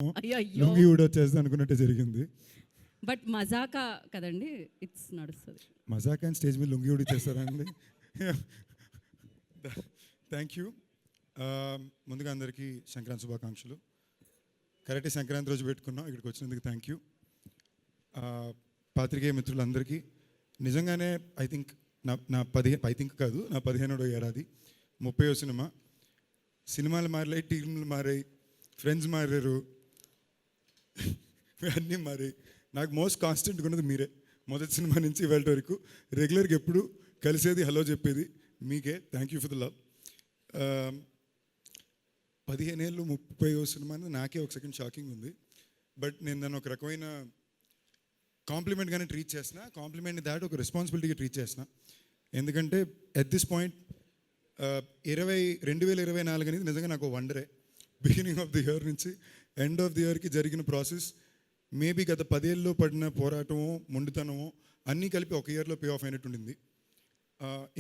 అయ్యో లుంగి ఊడొచ్చేస్తా అనుకున్నట్టే జరిగింది. బట్ మజాకా కదండి, ఇట్స్ నడుస్తుంది. మజాక్ అండ్ స్టేజ్ మీద లుంగి ఊడిచ్చేస్తారా అండి? Thank you. ముందుగా అందరికీ సంక్రాంతి శుభాకాంక్షలు. కరెక్ట్ సంక్రాంతి రోజు పెట్టుకున్నాం, ఇక్కడికి వచ్చినందుకు థ్యాంక్ యూ. పాత్రికేయ మిత్రులందరికీ నిజంగానే ఐ థింక్ నా 15వ ఏడాది 30వ సినిమా. సినిమాలు మారాయి, టీంలు మారాయి, ఫ్రెండ్స్ మారారు, అన్నీ మారాయి. నాకు మోస్ట్ కాన్స్టెంట్గా ఉన్నది మీరే. మొదటి సినిమా నుంచి ఇవాళ వరకు రెగ్యులర్గా ఎప్పుడు కలిసేది, హలో చెప్పేది మీకే. Thank you for the love. 15 ఏళ్ళు 30వ సినిమా అనేది నాకే ఒక సెకండ్ షాకింగ్ ఉంది. బట్ నేను దాన్ని ఒక రకమైన కాంప్లిమెంట్గానే ట్రీట్ చేసిన, కాంప్లిమెంట్ని దాటి ఒక రెస్పాన్సిబిలిటీగా ట్రీట్ చేసిన. ఎందుకంటే ఎట్ దిస్ పాయింట్ 2024 అనేది నిజంగా నాకు వండరే. బిగినింగ్ ఆఫ్ ది ఇయర్ నుంచి ఎండ్ ఆఫ్ ది ఇయర్కి జరిగిన ప్రాసెస్ మేబీ గత 10 ఏళ్ళలో పడిన పోరాటమో మొండితనమో అన్నీ కలిపి ఒక ఇయర్లో పే ఆఫ్ అయినట్టు ఉండింది,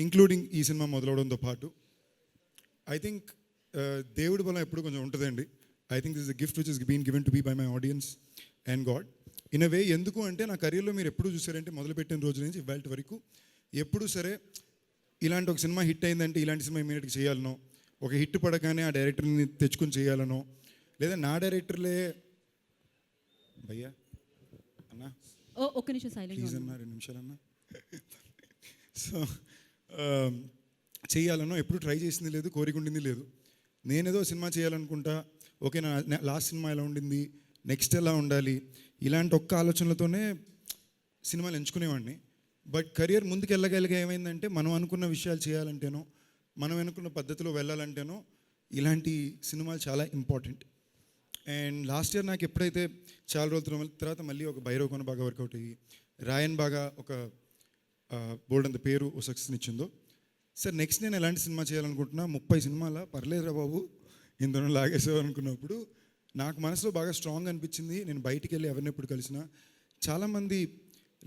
ఇంక్లూడింగ్ ఈ సినిమా మొదలవడంతో పాటు. ఐ థింక్ దేవుడి బలం ఎప్పుడు కొంచెం ఉంటుందండి. I think this is the gift which is been given to be by my audience and god in a way. ఎందుకు అంటే నా కెరీర్లో మీరు ఎప్పుడు చూసారంటే మొదలుపెట్టిన రోజు నుంచి ఇవాళ వరకు ఎప్పుడు సరే ఇలాంటి ఒక సినిమా హిట్ అయిందంటే ఇలాంటి సినిమా ఇమీడియట్గా చేయాలనో, ఒక హిట్ పడగానే ఆ డైరెక్టర్ని తెచ్చుకొని చేయాలనో, లేదా నా డైరెక్టర్లే భయ్యా అన్నా ఒక్క నిమిషం సైలెంట్ ప్లీజ్ అన్నా 2 నిమిషాలన్నా సో చేయాలనో ఎప్పుడు ట్రై చేసింది లేదు, కోరిక ఉండింది లేదు. నేనేదో సినిమా చేయాలనుకుంటా, ఓకే నా లాస్ట్ సినిమా ఎలా ఉండింది, నెక్స్ట్ ఎలా ఉండాలి, ఇలాంటి ఒక్క ఆలోచనలతోనే సినిమాలు ఎంచుకునేవాడిని. బట్ కెరియర్ ముందుకు వెళ్ళగలిగా ఏమైందంటే మనం అనుకున్న విషయాలు చేయాలంటేనో, మనం అనుకున్న పద్ధతిలో వెళ్ళాలంటేనో ఇలాంటి సినిమాలు చాలా ఇంపార్టెంట్. అండ్ లాస్ట్ ఇయర్ నాకు ఎప్పుడైతే చాలా రోజుల తర్వాత మళ్ళీ ఒక భైరవకొన బాగా వర్కౌట్ అయ్యి, రాయన్ బాగా ఒక బోల్డ్ అంత పేరు ఓ సక్సెస్ని ఇచ్చిందో, సార్ నెక్స్ట్ నేను ఎలాంటి సినిమా చేయాలనుకుంటున్నా, 30 సినిమాల పర్లేదురా బాబు ఇందులో లాగేసావు అనుకున్నప్పుడు నాకు మనసులో బాగా స్ట్రాంగ్ అనిపించింది. నేను బయటికి వెళ్ళి ఎవరిని ఎప్పుడు కలిసినా చాలామంది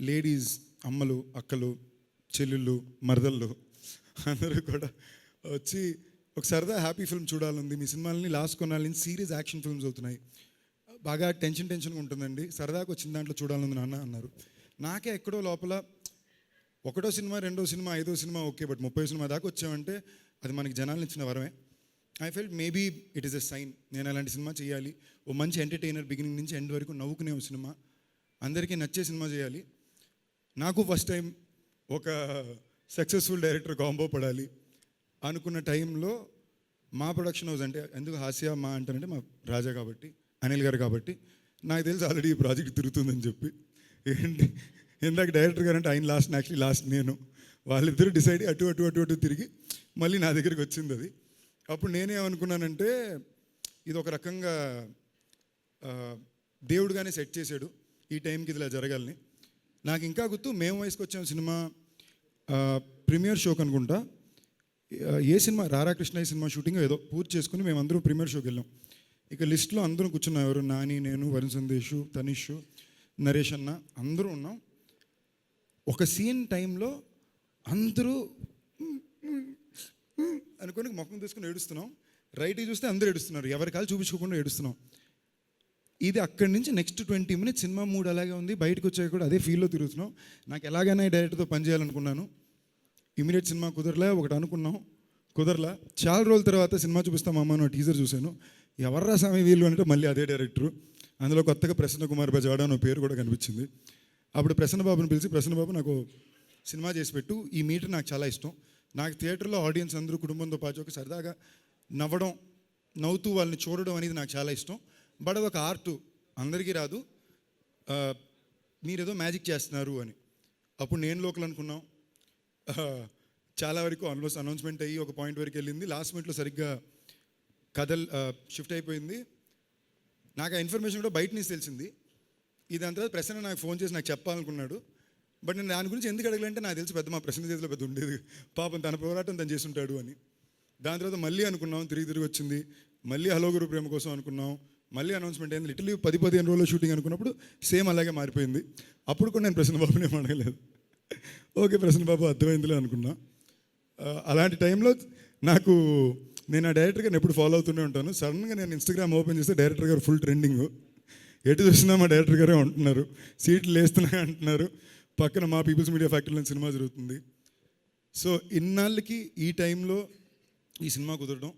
లేడీస్, అమ్మలు, అక్కలు, చెల్లెళ్ళు, మరదళ్ళు అందరూ కూడా వచ్చి ఒక సరదా హ్యాపీ ఫిల్మ్ చూడాలంది, మీ సినిమాలని లాస్ట్ కొన్నాళ్ళ నుంచి సీరియస్ యాక్షన్ ఫిల్మ్స్ అవుతున్నాయి, బాగా టెన్షన్గా ఉంటుందండి, సరదాగా వచ్చిన దాంట్లో చూడాలని నాన్న అన్నారు. నాకే ఎక్కడో లోపల 1వ సినిమా 2వ సినిమా 5వ సినిమా ఓకే, బట్ 30వ సినిమా దాకా వచ్చామంటే అది మనకి జనాలను ఇచ్చిన వరమే. I felt maybe it is a sign, నేను అలాంటి సినిమా చేయాలి, ఓ మంచి ఎంటర్టైనర్ బిగినింగ్ నుంచి ఎండ్ వరకు నవ్వుకునే ఒక సినిమా, అందరికీ నచ్చే సినిమా చేయాలి. నాకు ఫస్ట్ టైం ఒక సక్సెస్ఫుల్ డైరెక్టర్ కాంబో పడాలి అనుకున్న టైంలో మా ప్రొడక్షన్ హౌస్, అంటే ఎందుకు హాస్య మా అంటారంటే మా రాజా కాబట్టి, అనిల్ గారు కాబట్టి, నాకు తెలిసి ఆల్రెడీ ఈ ప్రాజెక్ట్ తిరుగుతుందని చెప్పి, ఏంటి ఇందాక డైరెక్టర్ గారు అంటే ఆయన లాస్ట్ నేను, వాళ్ళిద్దరూ డిసైడ్ అటు తిరిగి మళ్ళీ నా దగ్గరికి వచ్చింది అది. అప్పుడు నేనేమనుకున్నానంటే ఇది ఒక రకంగా దేవుడుగానే సెట్ చేశాడు ఈ టైంకి ఇది ఇలా జరగాలని. నాకు ఇంకా గుర్తు, మేము వయసుకు వచ్చాం సినిమా ప్రీమియర్ షోకి అనుకుంటా, ఏ సినిమా రారాకృష్ణ సినిమా షూటింగ్ ఏదో పూర్తి చేసుకుని మేమందరూ ప్రీమియర్ షోకి వెళ్ళాం. ఇక లిస్ట్లో అందరూ కూర్చున్నాం, ఎవరు నాని, నేను, వరుణ్ సందేశ్, తనిష్, నరేష్ అన్న అందరూ ఉన్నాం. ఒక సీన్ టైంలో అందరూ అనుకొని ముఖం తీసుకుని ఏడుస్తున్నాం, రైట్కి చూస్తే అందరూ ఏడుస్తున్నారు, ఎవరి కాలు చూపించుకోకుండా ఏడుస్తున్నాం. ఇది అక్కడి నుంచి నెక్స్ట్ 20 మినిట్స్ సినిమా మూడ్ అలాగే ఉంది, బయటకు వచ్చాక కూడా అదే ఫీల్లో తిరుగుతున్నాం. నాకు ఎలాగైనా డైరెక్టర్తో పనిచేయాలనుకున్నాను, ఇమీడియట్ సినిమా కుదరలే, ఒకటి అనుకున్నాం కుదరలా. చాలా రోజుల తర్వాత సినిమా చూపిస్తాం అమ్మ అని టీజర్ చూశాను, ఎవర్రా స్వామి వీళ్ళు అంటే మళ్ళీ అదే డైరెక్టరు, అందులో కొత్తగా ప్రసన్న కుమార్ బజవాడ అనే పేరు కూడా కనిపించింది. అప్పుడు ప్రసన్న బాబుని పిలిచి, ప్రసన్న బాబు నాకు సినిమా చేసి పెట్టు, ఈ మీటర్ నాకు చాలా ఇష్టం, నాకు థియేటర్లో ఆడియన్స్ అందరూ కుటుంబంతో పాటు ఒక సరదాగా నవ్వడం, నవ్వుతూ వాళ్ళని చూడడం అనేది నాకు చాలా ఇష్టం, బట్ అదొక ఆర్ట్, అందరికీ రాదు, మీరేదో మ్యాజిక్ చేస్తున్నారు అని. అప్పుడు నేను లోకల్ అనుకున్నాం, చాలా వరకు ఆల్మోస్ట్ అనౌన్స్మెంట్ అయ్యి ఒక పాయింట్ వరకు వెళ్ళింది, లాస్ట్ మినిట్లో సరిగ్గా కథలు షిఫ్ట్ అయిపోయింది. నాకు ఆ ఇన్ఫర్మేషన్ కూడా బయట నుంచి తెలిసింది. ఇదంతా తర్వాత ప్రసన్న నాకు ఫోన్ చేసి నాకు చెప్పాలనుకున్నాడు, బట్ నేను దాని గురించి ఎందుకు అడగలంటే నాకు తెలిసి పెద్ద మా ప్రసన్న చేతిలో పెద్ద ఉండేది, పాపం తన పోరాటం తను చేసి ఉంటాడు అని. దాని తర్వాత మళ్ళీ అనుకున్నాం, తిరిగి వచ్చింది, మళ్ళీ హలో గురు ప్రేమ కోసం అనుకున్నాం, మళ్ళీ అనౌన్స్మెంట్ అయింది. లిటిల్ 10-15 రోజుల్లో షూటింగ్ అనుకున్నప్పుడు సేమ్ అలాగే మారిపోయింది. అప్పుడు కూడా నేను ప్రసన్న బాబుని ఏం అడగలేదు, ఓకే ప్రసన్న బాబు అర్థమైందిలే అనుకున్నా. అలాంటి టైంలో నాకు నేను ఆ డైరెక్టర్ గారిని ఎప్పుడు ఫాలో అవుతూనే ఉంటాను. సడన్గా నేను ఇన్స్టాగ్రామ్ ఓపెన్ చేస్తే డైరెక్టర్ గారు ఫుల్ ట్రెండింగ్. ఎటు చూసినా మా డైరెక్టర్ గారే ఉంటున్నారు, సీట్లు వేస్తున్నాయి అంటున్నారు, పక్కన మా పీపుల్స్ మీడియా ఫ్యాక్టరీలో సినిమా జరుగుతుంది. సో ఇన్నాళ్ళకి ఈ టైంలో ఈ సినిమా కుదరడం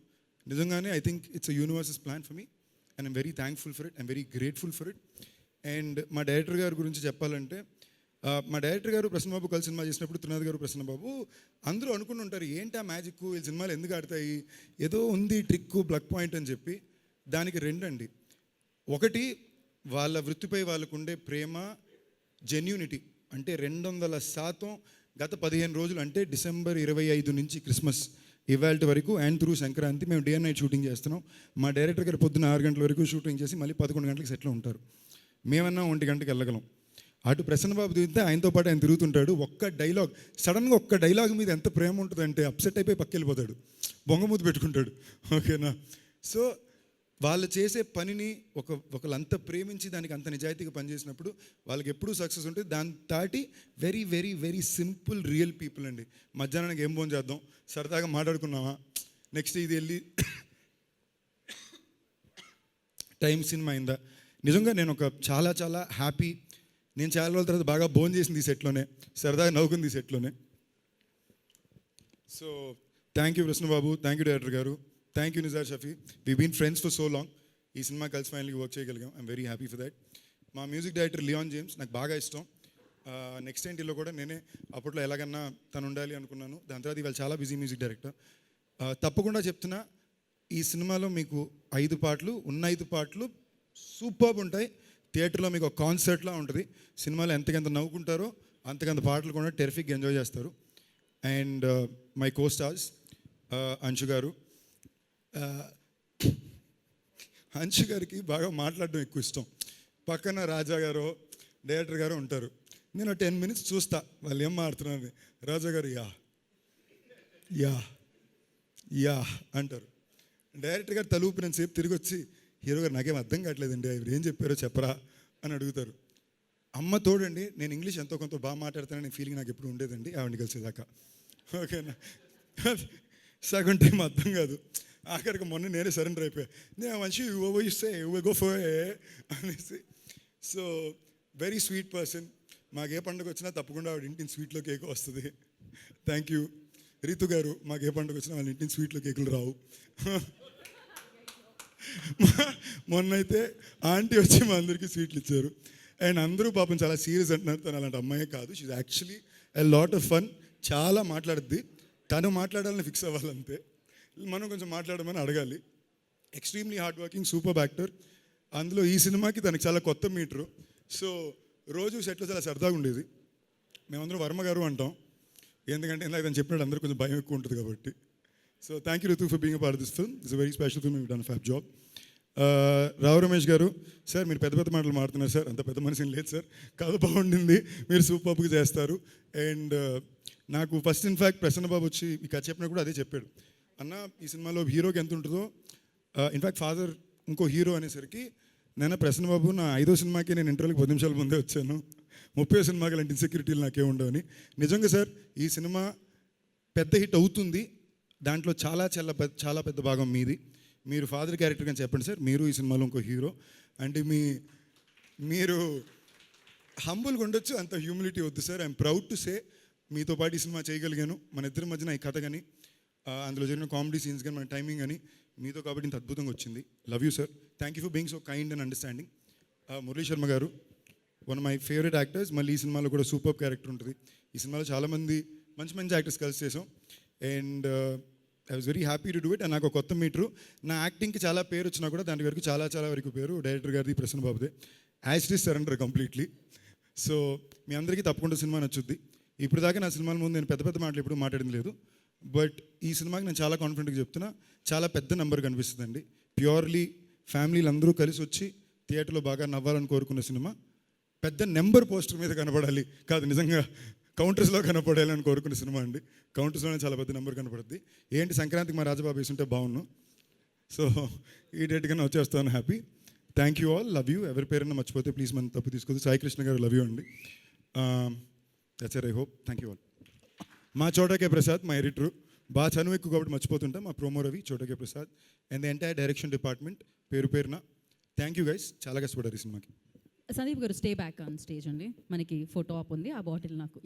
నిజంగానే I think it's a universes plan for me and I'm very thankful for it, I'm very grateful for it. And మా డైరెక్టర్ గారి గురించి చెప్పాలంటే మా డైరెక్టర్ గారు ప్రసన్నబాబు కలిసి సినిమా చేసినప్పుడు త్రినాథ్ గారు ప్రసన్నబాబు అందరూ అనుకుని ఉంటారు ఏంటి ఆ మ్యాజిక్, ఈ సినిమాలు ఎందుకు ఆడతాయి, ఏదో ఉంది ట్రిక్ ప్లగ్ పాయింట్ అని చెప్పి. దానికి రెండండి. ఒకటి వాళ్ళ వృత్తిపై వాళ్ళకు ఉండే ప్రేమ, జెన్యూనిటీ. అంటే 200% గత 15 రోజులు అంటే డిసెంబర్ 25 నుంచి క్రిస్మస్ ఇవాళ వరకు అండ్ త్రూ సంక్రాంతి మేము డే అండ్ నైట్ షూటింగ్ చేస్తున్నాం. మా డైరెక్టర్ గారు పొద్దున్న 6 గంటల వరకు షూటింగ్ చేసి మళ్ళీ 11 గంటలకు సెట్లో ఉంటారు. మేమన్నా 1 గంటకి వెళ్ళగలం. అటు ప్రసన్నబాబు తిరిగితే ఆయనతో పాటు ఆయన తిరుగుతుంటాడు. ఒక్క డైలాగ్, సడన్గా ఒక్క డైలాగ్ మీద ఎంత ప్రేమ ఉంటుందంటే అప్సెట్ అయిపోయి పక్కకి వెళ్ళిపోతాడు, బొంగమూతి పెట్టుకుంటాడు. ఓకేనా? సో వాళ్ళు చేసే పనిని ఒకళ్ళంతా ప్రేమించి దానికి అంత నిజాయితీగా పనిచేసినప్పుడు వాళ్ళకి ఎప్పుడూ సక్సెస్ ఉంటుంది. దాని తాటి very very very simple real people అండి. మధ్యాహ్నానికి ఏం భోజనం చేద్దాం, సరదాగా మాట్లాడుకున్నామా, నెక్స్ట్ ఇది వెళ్ళి టైం సినిమా అయిందా. నిజంగా నేను ఒక చాలా చాలా హ్యాపీ. నేను చాలా రోజుల తర్వాత బాగా భోజనం చేసింది ఈ సెట్లోనే, సరదాగా నవ్వుకుంది ఈ సెట్లోనే. So thank you Krishnababu, thank you director గారు, thank you Nizar Shafi. We been friends for so long. ఈ సినిమా కలిసి ఫైనల్గా వర్క్ చేయగలిగాం. I'm very happy for that. మా మ్యూజిక్ డైరెక్టర్ లియాన్ జేమ్స్ నాకు బాగా ఇష్టం. నెక్స్ట్ ఏంటిలో కూడా నేనే అప్పట్లో ఎలాగన్నా తను ఉండాలి అనుకున్నాను. దాని తర్వాత ఇవాళ చాలా బిజీ మ్యూజిక్ డైరెక్టర్. తప్పకుండా చెప్తున్నా, ఈ సినిమాలో మీకు 5 పాటలు ఉన్న 5 పాటలు సూపర్బ్ ఉంటాయి. థియేటర్లో మీకు ఒక కాన్సర్ట్లా ఉంటుంది. సినిమాలో ఎంతకంత నవ్వుకుంటారో అంతకంత పాటలు కూడా టెరిఫిక్గా ఎంజాయ్ చేస్తారు. And my co stars Anshu గారు. అంశు గారికి బాగా మాట్లాడడం ఎక్కువ ఇష్టం. పక్కన రాజా గారు డైరెక్టర్ గారు ఉంటారు. నేను 10 మినిట్స్ చూస్తా వాళ్ళు ఏం మాట్లాడుతున్నారని. రాజా గారు యా యా యా అంటారు. డైరెక్టర్ గారు తలూపినంతసేపు తిరిగి వచ్చి హీరో గారు నాకేం అర్థం కావట్లేదండి, ఆయన ఏం చెప్పారో చెప్పరా అని అడుగుతారు. అమ్మ తోడండి, నేను ఇంగ్లీష్ ఎంతో కొంత బాగా మాట్లాడతానని ఫీలింగ్ నాకు ఎప్పుడు ఉండేదండి ఆవిడని కలిసేదాకా. ఓకేనా? సగం టైం అర్థం కాదు. ఆఖరికి మొన్న నేనే సరెండర్ అయిపోయా. నేను మంచి ఇస్తే గో ఫర్ అనేసి. So very sweet person. మాకు ఏ పండుగ వచ్చినా తప్పకుండా ఆవిడ ఇంటిని స్వీట్లో కేక్ వస్తుంది. Thank you. రీతు గారు, మాకు ఏ పండుగ వచ్చినా వాళ్ళ ఇంటిని స్వీట్లో కేకులు రావు. మొన్నైతే ఆంటీ వచ్చి మా అందరికీ స్వీట్లు ఇచ్చారు. అండ్ అందరూ పాపం చాలా సీరియస్ అంటున్నారు. తను అలాంటి అమ్మాయే కాదు. She's actually a lot of fun. చాలా మాట్లాడుద్ది. తను మాట్లాడాలని ఫిక్స్ అవ్వాలంతే, మనం కొంచెం మాట్లాడమని అడగాలి. Extremely hard working, super actor. అందులో ఈ సినిమాకి తనకి చాలా కొత్త మీటరు. సో రోజు సెట్లో చాలా సరదాగా ఉండేది. మేమందరం వర్మ గారు అంటాం, ఎందుకంటే ఇందాక తను చెప్పినట్టు అందరూ కొంచెం భయం ఎక్కువ ఉంటుంది కాబట్టి. So thank you Ritu for being a part of this film. It's a very special film. You done a fab job. Rao Ramesh గారు, సార్ మీరు పెద్ద పెద్ద మాటలు మాడుతున్నారు సార్, అంత పెద్ద మనిషిని లేదు సార్, కథ బాగుండింది, మీరు సూపర్గా చేస్తారు. అండ్ నాకు ఫస్ట్ ఇన్ఫ్యాక్ట్ ప్రసన్నబాబు వచ్చి ఈ కథ చెప్పినప్పుడు అదే చెప్పాడు, అన్న ఈ సినిమాలో హీరోకి ఎంత ఉంటుందో, ఇన్ఫ్యాక్ట్ ఫాదర్ ఇంకో హీరో అనేసరికి నేను ప్రసన్నబాబు నా 5వ సినిమాకి నేను ఇంటర్వ్యూకి 10 నిమిషాల ముందే వచ్చాను, 30వ సినిమాకి అలాంటి ఇన్సెక్యూరిటీలు నాకే ఉండవని. నిజంగా సార్ ఈ సినిమా పెద్ద హిట్ అవుతుంది, దాంట్లో చాలా పెద్ద భాగం మీది. మీరు ఫాదర్ క్యారెక్టర్ అని చెప్పండి సార్, మీరు ఈ సినిమాలో ఇంకో హీరో. అంటే మీరు హంబుల్గా ఉండొచ్చు, అంత హ్యూమిలిటీ వద్దు sir. I'm proud to say మీతో పాటు ఈ సినిమా చేయగలిగాను. మన ఇద్దరి మధ్యన ఈ కథ కానీ అందులో జరిగిన కామెడీ సీన్స్ కానీ మన టైమింగ్ కానీ మీతో కాబట్టి ఇంత అద్భుతంగా వచ్చింది. Love you sir. Thank you for being so kind and understanding. Murali Sharma గారు, one of my favourite actors. మళ్ళీ ఈ సినిమాలో కూడా సూపర్ క్యారెక్టర్ ఉంటుంది. ఈ సినిమాలో చాలామంది మంచి మంచి యాక్టర్స్ కలిసి చేసాం. And I was very happy to do it. And నాకు కొత్త మీటరు. నా యాక్టింగ్కి చాలా పేరు వచ్చినా కూడా దాని వరకు చాలా వరకు పేరు డైరెక్టర్ గారిది, ప్రసన్న బాబుదే. As it is surrender completely. So మీ అందరికీ తప్పకుండా సినిమా నచ్చుద్ది. ఇప్పుడు దాకా నా సినిమాల ముందు నేను పెద్ద మాటలు ఎప్పుడు మాట్లాడింది లేదు. బట్ ఈ సినిమాకి నేను చాలా కాన్ఫిడెంట్గా చెప్తున్నా, చాలా పెద్ద నెంబర్ కనిపిస్తుందండి. ప్యూర్లీ ఫ్యామిలీలు అందరూ కలిసి వచ్చి థియేటర్లో బాగా నవ్వాలని కోరుకున్న సినిమా. పెద్ద నెంబర్ పోస్టర్ మీద కనపడాలి కాదు, నిజంగా కౌంటర్స్లో కనపడాలని కోరుకునే సినిమా అండి. కౌంటర్స్లోనే చాలా పెద్ద నెంబర్ కనపడుద్ది. ఏంటి సంక్రాంతికి మా రాజబాబు వేసుంటే బాగున్నాను. సో ఈ డేట్ కన్నా వచ్చేస్తాను. Happy. Thank you all. Love you. ఎవరి పేరైనా మర్చిపోతే ప్లీజ్ మనం తప్పు తీసుకోవద్దు. సాయి కృష్ణ గారు, లవ్ యూ అండి. That's it. I hope. Thank you all. మా చోటకే ప్రసాద్, మా ఎడిటరు, బాగా చనువు ఎక్కువ కాబట్టి మర్చిపోతుంటా. మా promo Ravi, చోటకే Prasad and the entire direction department పేరు పేరున థ్యాంక్ యూ గైస్, చాలా కష్టపడ్డారు ఈ సినిమాకి. సందీప్ గారు స్టే బ్యాక్ ఆన్ స్టేజ్ అండి, మనకి ఫోటో ఆప్ ఉంది, ఆ బాటిల్ నాకు